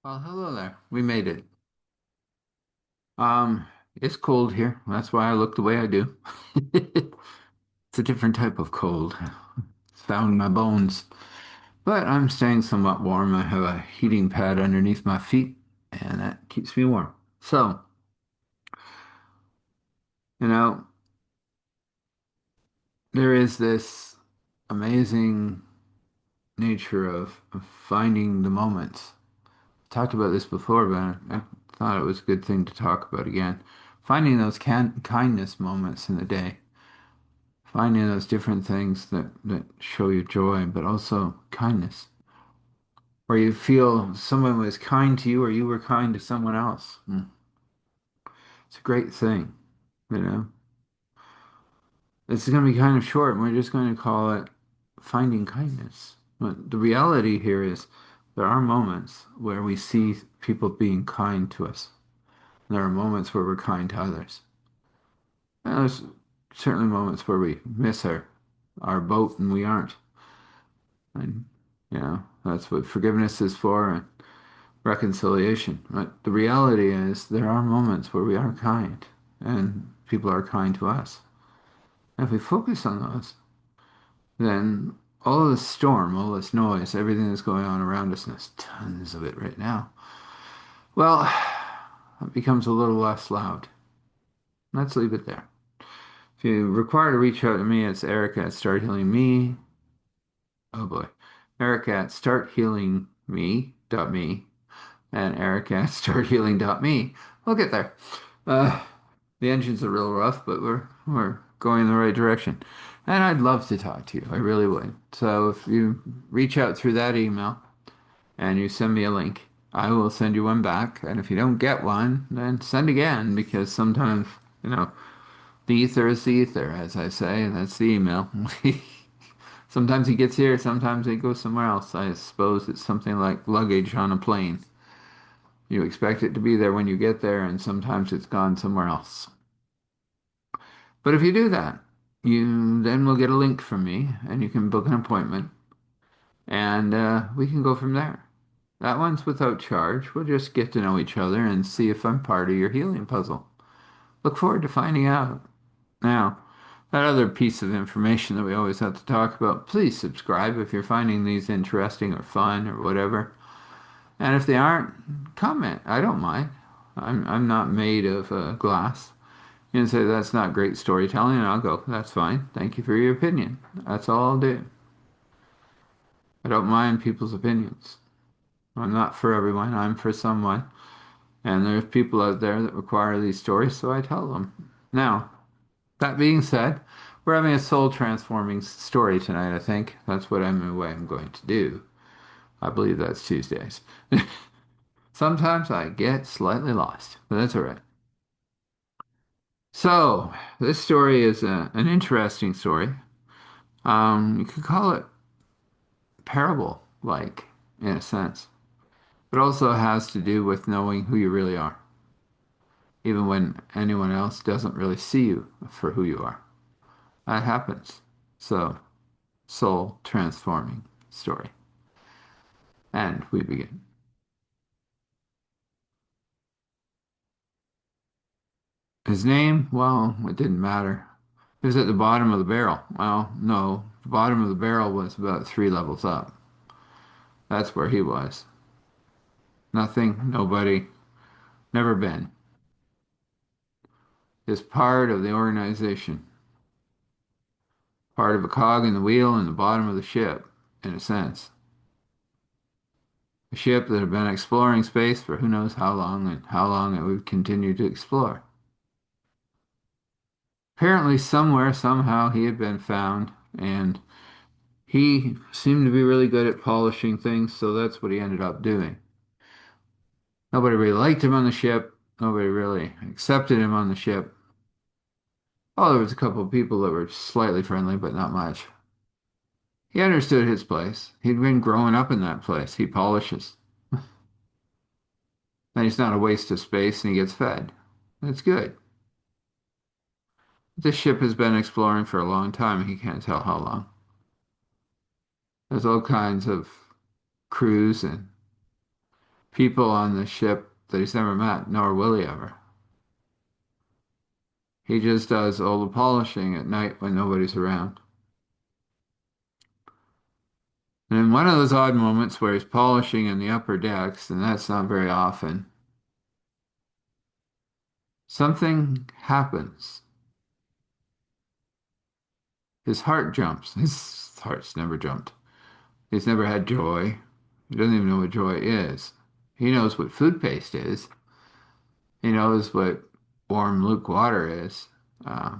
Well, hello there. We made it. Um, it's cold here. That's why I look the way I do. It's a different type of cold. It's found in my bones. But I'm staying somewhat warm. I have a heating pad underneath my feet, and that keeps me warm. So, you know, there is this amazing nature of finding the moments. Talked about this before, but I thought it was a good thing to talk about again. Finding those kindness moments in the day. Finding those different things that show you joy, but also kindness, where you feel someone was kind to you or you were kind to someone else. It's a great thing, you know. This is going to be kind of short, and we're just going to call it finding kindness. But the reality here is there are moments where we see people being kind to us. There are moments where we're kind to others. And there's certainly moments where we miss our boat and we aren't. And, that's what forgiveness is for and reconciliation. But the reality is there are moments where we are kind and people are kind to us. And if we focus on those, then all of this storm, all this noise, everything that's going on around us, and there's tons of it right now, well, it becomes a little less loud. Let's leave it there. If you require to reach out to me, it's Eric at Start Healing Me. Oh boy. Eric at starthealingme.me and Eric at starthealing.me. We'll get there. Uh, the engine's a real rough, but we're going in the right direction. And I'd love to talk to you. I really would. So if you reach out through that email and you send me a link, I will send you one back. And if you don't get one, then send again because sometimes, you know, the ether is the ether, as I say. That's the email. Sometimes he gets here, sometimes he goes somewhere else. I suppose it's something like luggage on a plane. You expect it to be there when you get there, and sometimes it's gone somewhere else. But if you do that, you then will get a link from me, and you can book an appointment, and we can go from there. That one's without charge. We'll just get to know each other and see if I'm part of your healing puzzle. Look forward to finding out. Now, that other piece of information that we always have to talk about, please subscribe if you're finding these interesting or fun or whatever. And if they aren't, comment. I don't mind. I'm not made of glass. You can say that's not great storytelling, and I'll go, that's fine. Thank you for your opinion. That's all I'll do. I don't mind people's opinions. I'm not for everyone, I'm for someone. And there's people out there that require these stories, so I tell them. Now, that being said, we're having a soul transforming story tonight, I think. That's what I'm going to do. I believe that's Tuesdays. Sometimes I get slightly lost, but that's all right. So, this story is an interesting story. You could call it parable-like in a sense, but also has to do with knowing who you really are, even when anyone else doesn't really see you for who you are. That happens. So, soul transforming story. And we begin. His name, well, it didn't matter. He was at the bottom of the barrel. Well, no, the bottom of the barrel was about 3 levels up. That's where he was. Nothing, nobody, never been. Is part of the organization, part of a cog in the wheel in the bottom of the ship, in a sense. A ship that had been exploring space for who knows how long and how long it would continue to explore. Apparently, somewhere, somehow, he had been found, and he seemed to be really good at polishing things, so that's what he ended up doing. Nobody really liked him on the ship. Nobody really accepted him on the ship. Oh, there was a couple of people that were slightly friendly, but not much. He understood his place. He'd been growing up in that place. He polishes. Then he's not a waste of space and he gets fed. That's good. This ship has been exploring for a long time. He can't tell how long. There's all kinds of crews and people on the ship that he's never met, nor will he ever. He just does all the polishing at night when nobody's around. And in one of those odd moments where he's polishing in the upper decks, and that's not very often, something happens. His heart jumps. His heart's never jumped. He's never had joy. He doesn't even know what joy is. He knows what food paste is. He knows what warm Luke water is. Uh,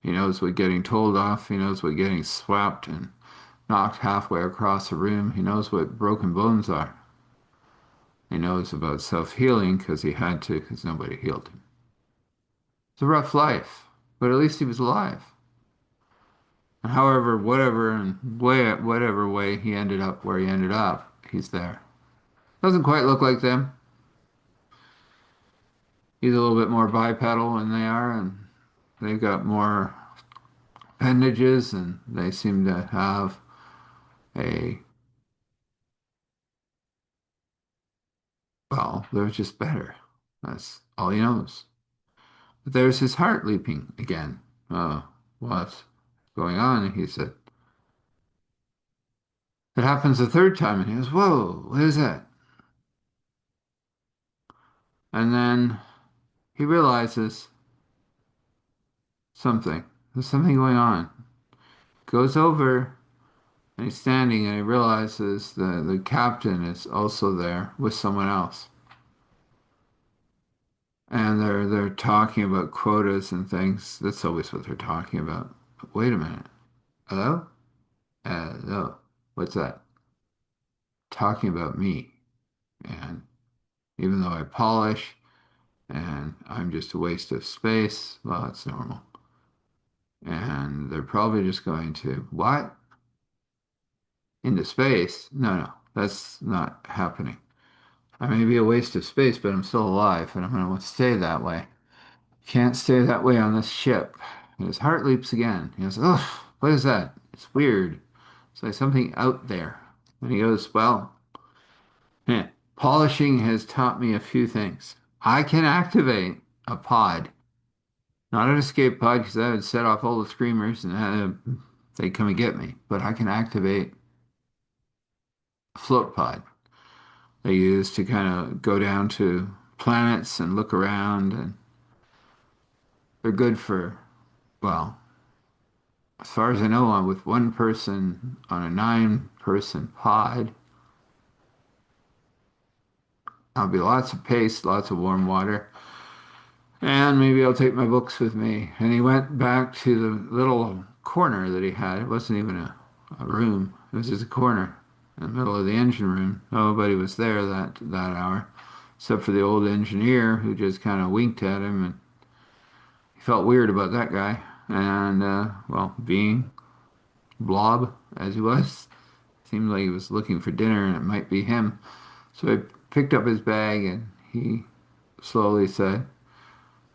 he knows what getting told off. He knows what getting swapped and knocked halfway across a room. He knows what broken bones are. He knows about self-healing because he had to, because nobody healed him. It's a rough life, but at least he was alive. And however, whatever way he ended up where he ended up, he's there. Doesn't quite look like them. He's a little bit more bipedal than they are, and they've got more appendages, and they seem to have a, well, they're just better. That's all he knows. But there's his heart leaping again. What's going on? And he said, it happens a third time, and he goes, whoa, what is that? And then he realizes something. There's something going on. Goes over and he's standing and he realizes the captain is also there with someone else. And they're talking about quotas and things. That's always what they're talking about. But wait a minute. Hello? Hello. What's that? Talking about me. And even though I polish and I'm just a waste of space, well, it's normal. And they're probably just going to, what? Into space? No, no, that's not happening. I may be a waste of space, but I'm still alive and I'm going to stay that way. Can't stay that way on this ship. And his heart leaps again. He goes, oh, what is that? It's weird. It's like something out there. And he goes, well, polishing has taught me a few things. I can activate a pod, not an escape pod because that would set off all the screamers and they'd come and get me. But I can activate a float pod they use to kind of go down to planets and look around. And they're good for, well, as far as I know, with one person on a nine-person pod, I'll be lots of paste, lots of warm water, and maybe I'll take my books with me. And he went back to the little corner that he had. It wasn't even a room. It was just a corner in the middle of the engine room. Nobody was there that hour, except for the old engineer who just kind of winked at him, and he felt weird about that guy. And well, being blob as he was, seemed like he was looking for dinner, and it might be him. So he picked up his bag and he slowly said,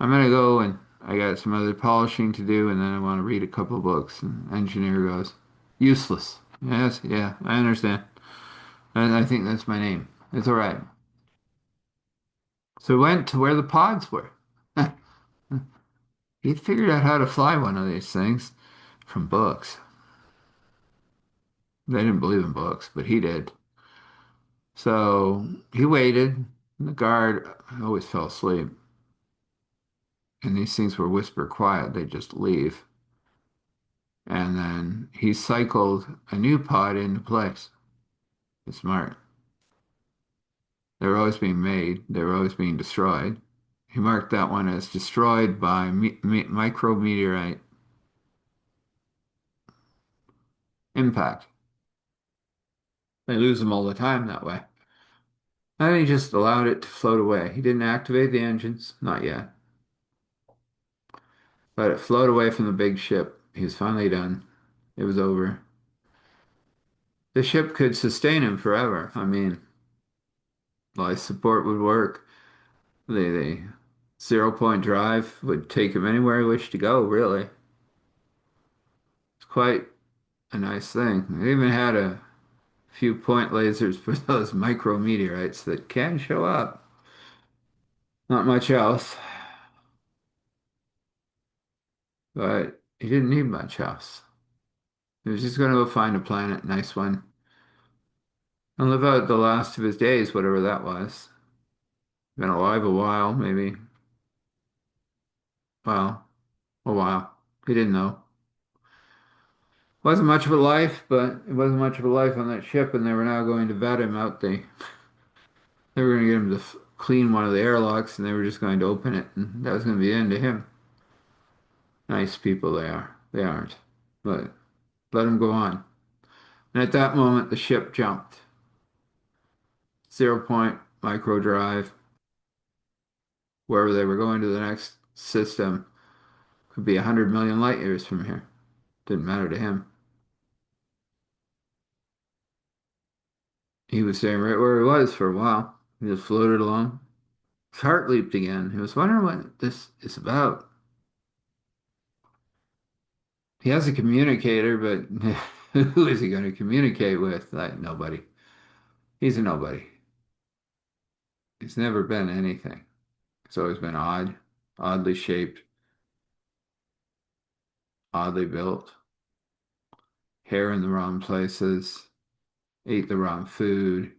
I'm gonna go and I got some other polishing to do and then I want to read a couple of books. And the engineer goes, useless. Yes, yeah, I understand. And I think that's my name. It's all right. So we went to where the pods were. He'd figured out how to fly one of these things from books. They didn't believe in books, but he did. So he waited. And the guard always fell asleep. And these things were whisper quiet. They just leave. And then he cycled a new pod into place. It's smart. They were always being made. They were always being destroyed. He marked that one as destroyed by micrometeorite impact. They lose them all the time that way. And he just allowed it to float away. He didn't activate the engines, not yet. Let it float away from the big ship. He was finally done. It was over. The ship could sustain him forever. I mean, life support would work. The 0 point drive would take him anywhere he wished to go, really. It's quite a nice thing. They even had a few point lasers for those micrometeorites that can show up. Not much else, but he didn't need much else. He was just going to go find a planet, nice one, and live out the last of his days, whatever that was. Been alive a while, maybe. Well, a while. He didn't know. Wasn't much of a life, but it wasn't much of a life on that ship, and they were now going to vet him out. They were going to get him to clean one of the airlocks, and they were just going to open it, and that was going to be the end of him. Nice people they are. They aren't. But let him go on. And at that moment, the ship jumped. 0 point micro drive, wherever they were going to the next system, could be 100 million light years from here. Didn't matter to him. He was staying right where he was for a while. He just floated along. His heart leaped again. He was wondering what this is about. He has a communicator, but who is he going to communicate with? Like nobody. He's a nobody. He's never been anything. He's always been odd, oddly shaped, oddly built, hair in the wrong places, ate the wrong food,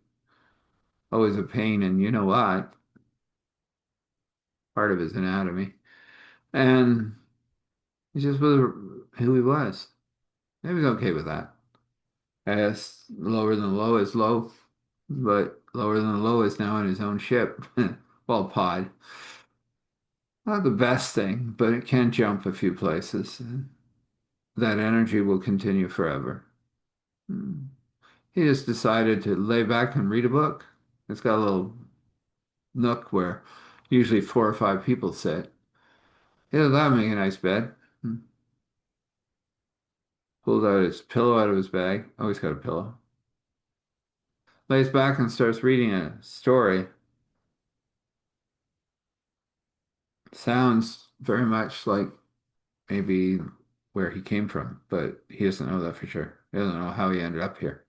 always a pain in you know what, part of his anatomy. And he just was who he was. He was okay with that. As lower than low is low, but lower than low is now in his own ship. Well, pod. Not the best thing, but it can jump a few places. That energy will continue forever. Hmm. He just decided to lay back and read a book. It's got a little nook where usually 4 or 5 people sit. Yeah, that'll make a nice bed. Hmm. Pulled out his pillow out of his bag. Always got a pillow. Lays back and starts reading a story. Sounds very much like maybe where he came from, but he doesn't know that for sure. He doesn't know how he ended up here.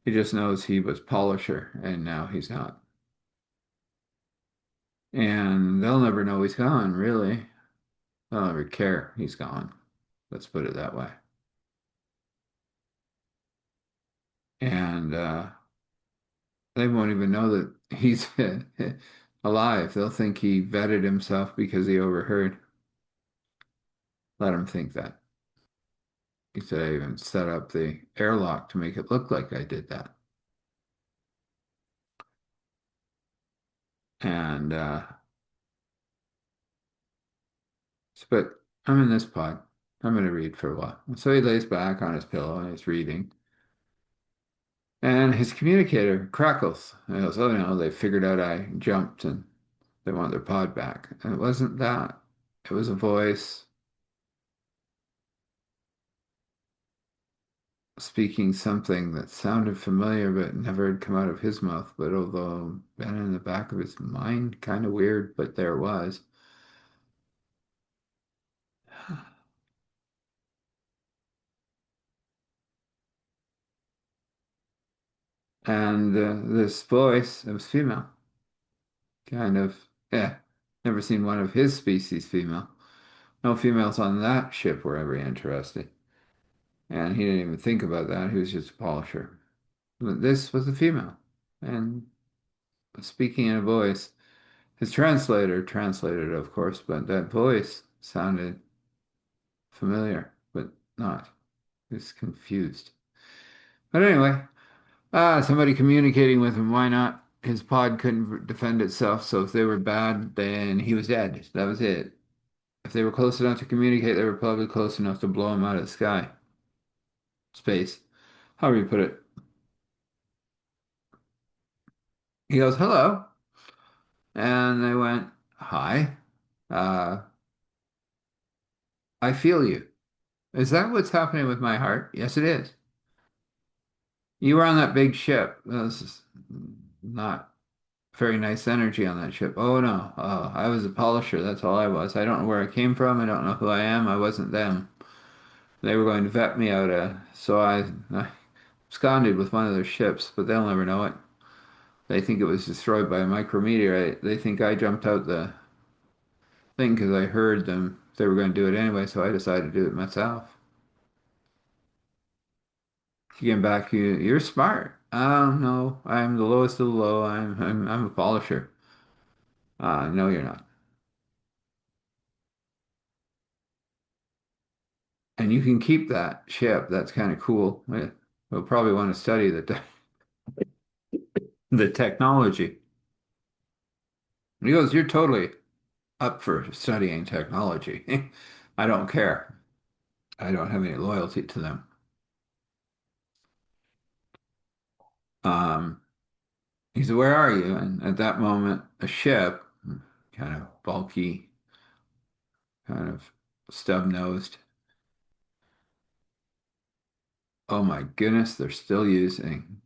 He just knows he was Polisher and now he's not. And they'll never know he's gone, really. They'll never care he's gone. Let's put it that way. And they won't even know that he's alive. They'll think he vetted himself because he overheard. Let him think that. He said I even set up the airlock to make it look like I did that. And but I'm in this pod. I'm going to read for a while. And so he lays back on his pillow and he's reading. And his communicator crackles. And he goes, oh no, they figured out I jumped and they want their pod back. And it wasn't that. It was a voice speaking something that sounded familiar but never had come out of his mouth, but although been in the back of his mind, kind of weird, but there it was. And this voice, it was female, kind of, yeah, never seen one of his species female. No females on that ship were ever interested. And he didn't even think about that. He was just a polisher. But this was a female. And speaking in a voice, his translator translated, of course, but that voice sounded familiar, but not. He was confused. But anyway, somebody communicating with him, why not? His pod couldn't defend itself, so if they were bad, then he was dead. That was it. If they were close enough to communicate, they were probably close enough to blow him out of the sky. Space. However you put it. He goes, hello. And they went, hi. Uh, I feel you. Is that what's happening with my heart? Yes, it is. You were on that big ship. This is not very nice energy on that ship. Oh no. Oh, I was a polisher. That's all I was. I don't know where I came from. I don't know who I am. I wasn't them. They were going to vet me out. So I'm absconded with one of their ships, but they'll never know it. They think it was destroyed by a micrometeorite. They think I jumped out the thing because I heard them. They were going to do it anyway, so I decided to do it myself. You get back, you're smart. No, I'm the lowest of the low. I'm a polisher. No, you're not. And you can keep that ship. That's kind of cool. We'll probably want to study the technology. And he goes, you're totally up for studying technology. I don't care. I don't have any loyalty to them. Um, he said, where are you? And at that moment, a ship, kind of bulky, kind of stub-nosed. Oh my goodness, they're still using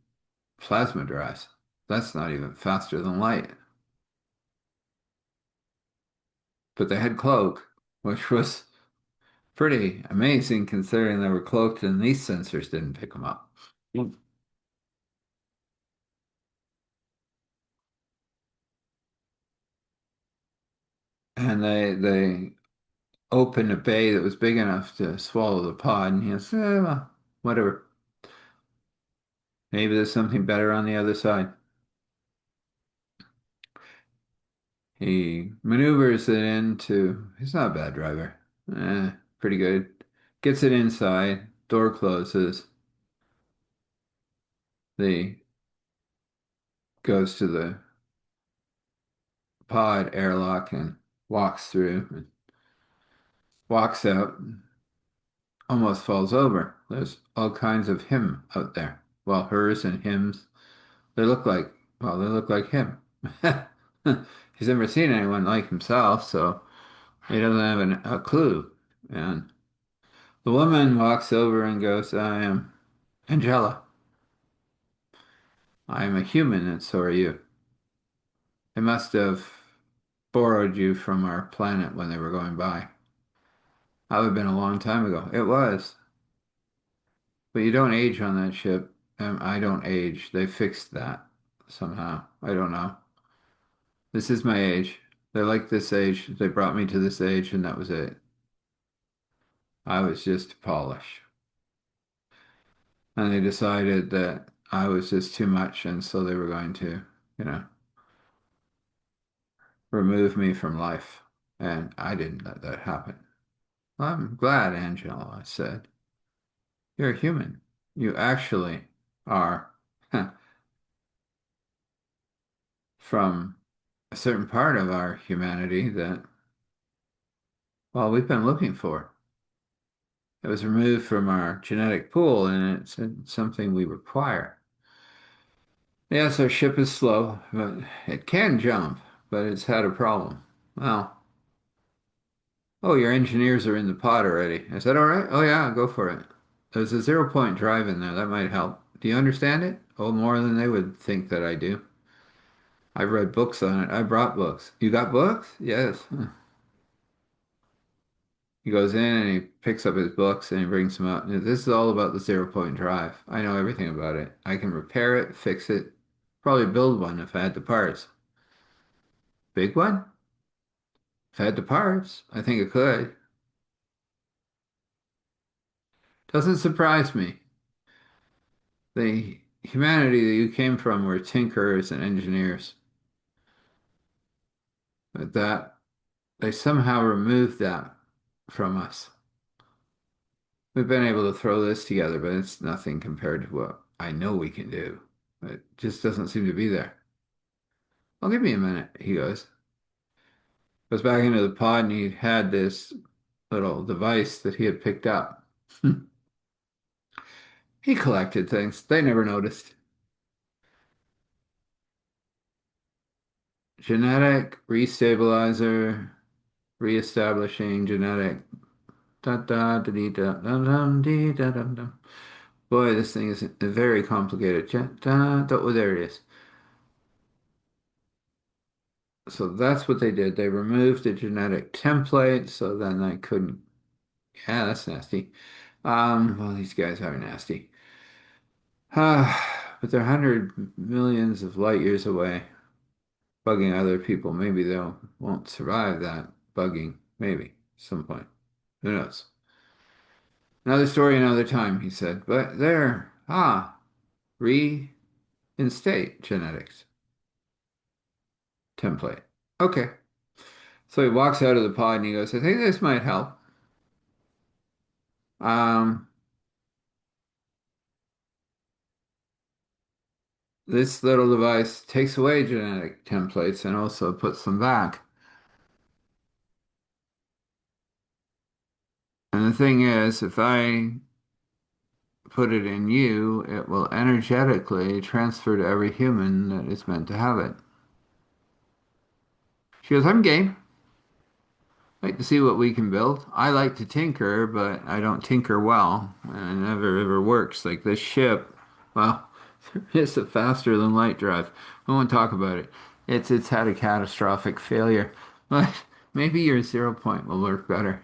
plasma drives. That's not even faster than light. But they had cloak, which was pretty amazing considering they were cloaked and these sensors didn't pick them up. And they opened a bay that was big enough to swallow the pod, and he said, well, whatever. Maybe there's something better on the other side. He maneuvers it into, he's not a bad driver. Pretty good. Gets it inside, door closes. The goes to the pod airlock and walks through and walks out, almost falls over. There's all kinds of him out there. Well, hers and hims. They look like, well, they look like him. He's never seen anyone like himself, so he doesn't have a clue. And the woman walks over and goes, I am Angela. I am a human, and so are you. They must have borrowed you from our planet when they were going by. That would have been a long time ago. It was. But you don't age on that ship. I don't age. They fixed that somehow. I don't know. This is my age. They like this age. They brought me to this age, and that was it. I was just polish. And they decided that I was just too much, and so they were going to, you know, remove me from life. And I didn't let that happen. Well, I'm glad, Angela, I said. You're a human. You actually are from a certain part of our humanity that, well, we've been looking for. It was removed from our genetic pool, and it's something we require. Yes, our ship is slow, but it can jump, but it's had a problem. Well, oh, your engineers are in the pod already. Is that all right? Oh, yeah, go for it. There's a 0 point drive in there. That might help. Do you understand it? Oh, more than they would think that I do. I've read books on it. I brought books. You got books? Yes. He goes in and he picks up his books and he brings them out. And this is all about the 0 point drive. I know everything about it. I can repair it, fix it, probably build one if I had the parts. Big one? If I had the parts, I think it could. Doesn't surprise me. The humanity that you came from were tinkerers and engineers. But that they somehow removed that from us. We've been able to throw this together, but it's nothing compared to what I know we can do. It just doesn't seem to be there. Well, give me a minute, he goes. Goes back into the pod and he had this little device that he had picked up. He collected things. They never noticed. Genetic restabilizer, reestablishing genetic. Da da da dee da dum dum dee da dum dum. Boy, this thing is very complicated. Oh, there it is. So that's what they did. They removed the genetic template, so then I couldn't. Yeah, that's nasty. Well, these guys are nasty. But they're hundred millions of light years away, bugging other people. Maybe they won't survive that bugging. Maybe some point. Who knows? Another story, another time, he said. But there, reinstate genetics template. Okay. So he walks out of the pod and he goes, I think this might help. Um, this little device takes away genetic templates and also puts them back. And the thing is, if I put it in you, it will energetically transfer to every human that is meant to have it. She goes, I'm game. Like to see what we can build. I like to tinker, but I don't tinker well, and it never ever works. Like this ship, well, it's a faster than light drive. I won't talk about it. It's had a catastrophic failure, but maybe your 0 point will work better.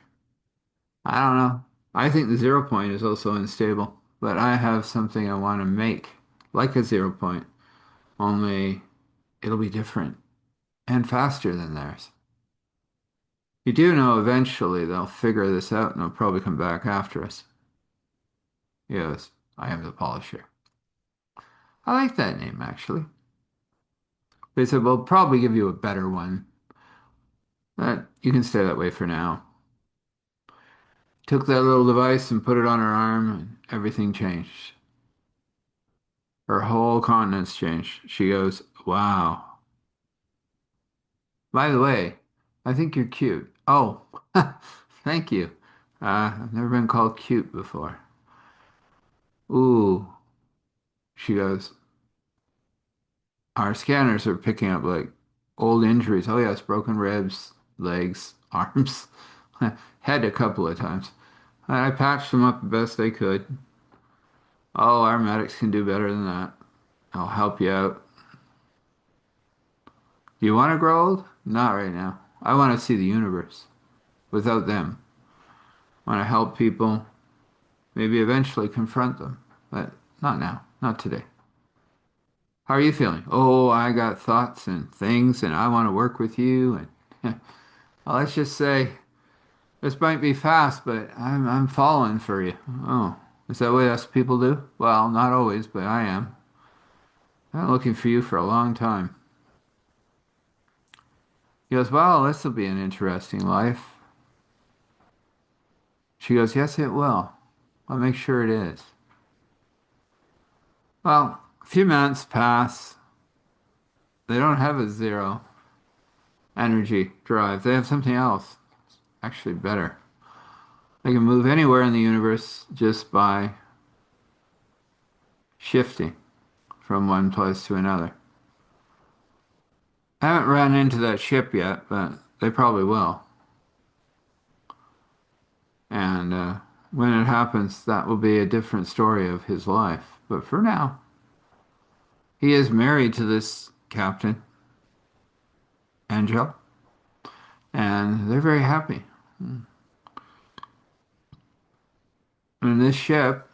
I don't know. I think the 0 point is also unstable, but I have something I want to make, like a 0 point, only it'll be different and faster than theirs. You do know eventually they'll figure this out and they'll probably come back after us. Yes, I am the Polisher. I like that name actually. They said, we'll probably give you a better one, but you can stay that way for now. Took that little device and put it on her arm, and everything changed. Her whole countenance changed. She goes, wow. By the way, I think you're cute. Oh, thank you. I've never been called cute before. Ooh, she goes, our scanners are picking up like old injuries. Oh, yes, broken ribs, legs, arms. Head a couple of times. I patched them up the best they could. Oh, our medics can do better than that. I'll help you out. Do you want to grow old? Not right now. I want to see the universe without them. I want to help people, maybe eventually confront them, but not now, not today. How are you feeling? Oh, I got thoughts and things, and I want to work with you. And well, let's just say this might be fast, but I'm falling for you. Oh, is that what us people do? Well, not always, but I am. I'm looking for you for a long time. He goes, well, this will be an interesting life. She goes, yes, it will. I'll make sure it is. Well, a few months pass. They don't have a zero energy drive. They have something else, actually better. They can move anywhere in the universe just by shifting from one place to another. I haven't run into that ship yet, but they probably will. And when it happens, that will be a different story of his life. But for now, he is married to this captain, Angel, and they're very happy. And this ship,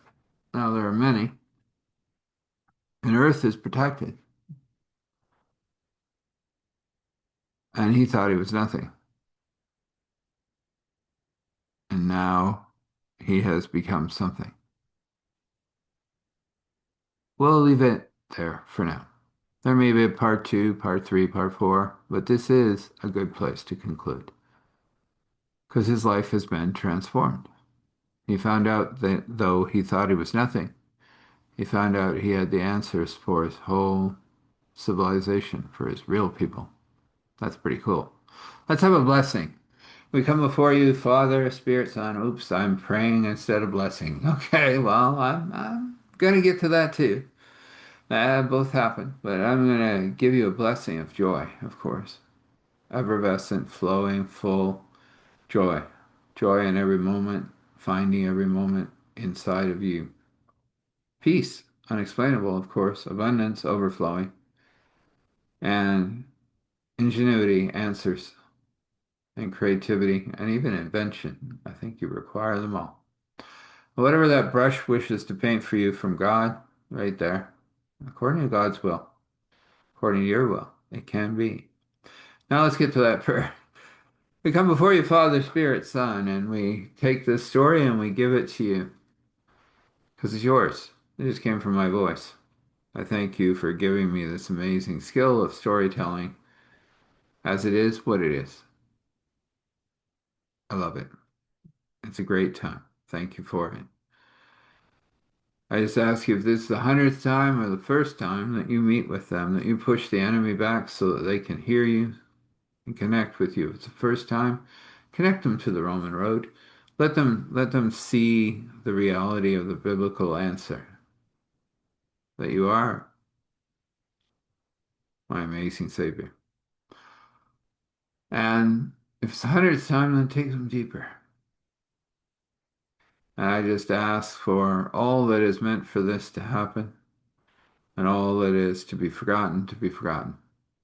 now there are many, and Earth is protected. And he thought he was nothing. And now he has become something. We'll leave it there for now. There may be a part two, part three, part four, but this is a good place to conclude because his life has been transformed. He found out that though he thought he was nothing, he found out he had the answers for his whole civilization, for his real people. That's pretty cool. Let's have a blessing. We come before you, Father, Spirit, Son. Oops, I'm praying instead of blessing. Okay, well, I'm gonna get to that too. Both happen, but I'm gonna give you a blessing of joy, of course. Effervescent, flowing, full joy. Joy in every moment, finding every moment inside of you. Peace, unexplainable, of course. Abundance, overflowing. And ingenuity, answers, and creativity, and even invention. I think you require them all. Whatever that brush wishes to paint for you from God, right there. According to God's will, according to your will, it can be. Now let's get to that prayer. We come before you, Father, Spirit, Son, and we take this story and we give it to you because it's yours. It just came from my voice. I thank you for giving me this amazing skill of storytelling as it is what it is. I love it. It's a great time. Thank you for it. I just ask you if this is the 100th time or the first time that you meet with them, that you push the enemy back so that they can hear you and connect with you. If it's the first time, connect them to the Roman road. Let them see the reality of the biblical answer that you are my amazing Savior. And if it's the 100th time, then take them deeper. And I just ask for all that is meant for this to happen and all that is to be forgotten.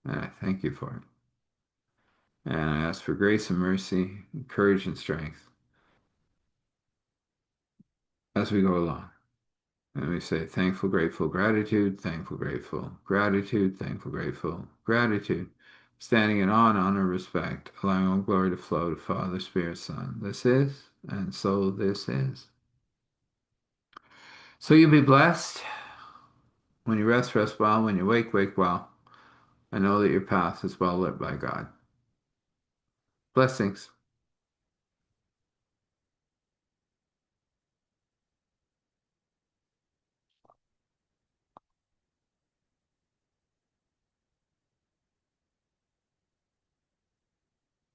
And I thank you for it. And I ask for grace and mercy, and courage and strength as we go along. And we say thankful, grateful, gratitude, thankful, grateful, gratitude, thankful, grateful, gratitude. Standing in awe and honor, respect, allowing all glory to flow to Father, Spirit, Son. This is, and so this is. So you be blessed. When you rest, rest well. When you wake, wake well. I know that your path is well lit by God. Blessings.